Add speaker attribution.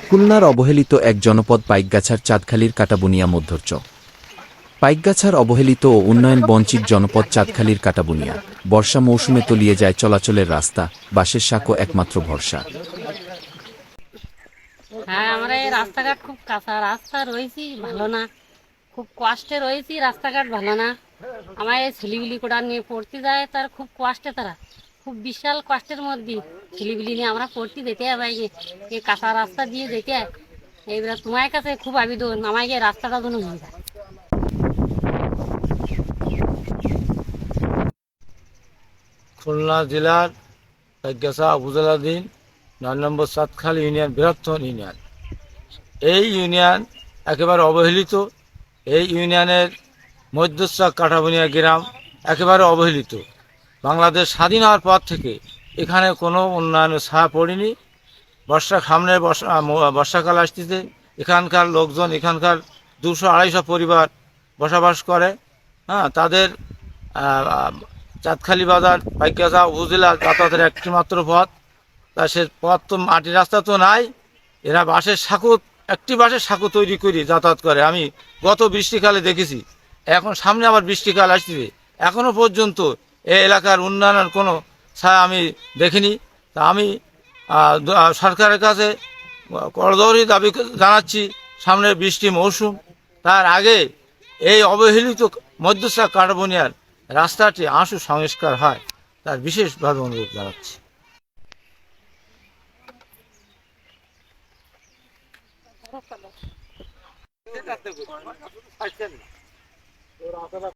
Speaker 1: খুলনার অবহেলিত এক জনপদ পাইকগাছার চাঁদখালির কাটাবুনিয়া মধ্যর্চ। পাইকগাছার অবহেলিত ও উন্নয়ন বঞ্চিত জনপদ চাঁদখালির কাটাবুনিয়া বর্ষা মৌসুমে তলিয়ে যায় চলাচলের রাস্তা, বাঁশের সাঁকো একমাত্র ভরসা।
Speaker 2: হ্যাঁ, আমরা এই রাস্তাঘাট খুব কাঁচা রাস্তা রয়েছি, ভালো না, খুব কষ্টে রয়েছি, রাস্তাঘাট ভালো না। আমার এই ছেলেগুলি কোটা নিয়ে পড়তে যায়, তার খুব কষ্টে, তারা খুব বিশাল কষ্টের মধ্যে ছেলেগুলি নিয়ে আমরা পড়তে যেতে হবে, এই কাঁচা রাস্তা দিয়ে যেতে হয়। এইবার তোমার কাছে খুব আবেদন, আমাকে এই রাস্তাটা যেন হয়ে যায়।
Speaker 3: খুলনা জেলার পাইকগাছা উপজেলাধীন ৯ নম্বর চাঁদখালি ইউনিয়ন বৃহত্তম ইউনিয়ন। এই ইউনিয়ন একেবারে অবহেলিত। এই ইউনিয়নের মধ্যস্থ কাটাবুনিয়া গ্রাম একেবারে অবহেলিত। বাংলাদেশ স্বাধীন হওয়ার পর থেকে এখানে কোনো উন্নয়নের ছায়া পড়েনি। বর্ষাকাল আসতেছে, এখানকার লোকজন, এখানকার ২০০-২৫০ পরিবার বসবাস করে। হ্যাঁ, তাদের চাঁদখালি বাজার পাইকগাছা উপজেলা যাতায়াতের একটি মাত্র পথ। তা সে পথ তো মাটির রাস্তা তো নাই। এরা একটি বাঁশের সাঁকো তৈরি করে যাতায়াত করে। আমি গত বৃষ্টিকালে দেখেছি। এখন সামনে আবার বৃষ্টিকাল আসছে, এখনো পর্যন্ত এই এলাকার উন্নয়নের কোনো ছায়া আমি দেখিনি। তা আমি সরকারের কাছে করজোড়ে দাবি জানাচ্ছি, সামনে বৃষ্টি মৌসুম, তার আগে এই অবহেলিত মধ্যস্থ কাটাবুনিয়ার রাস্তাটি আশু সংস্কার হয়, তার বিশেষভাবে অনুরোধ জানাচ্ছি।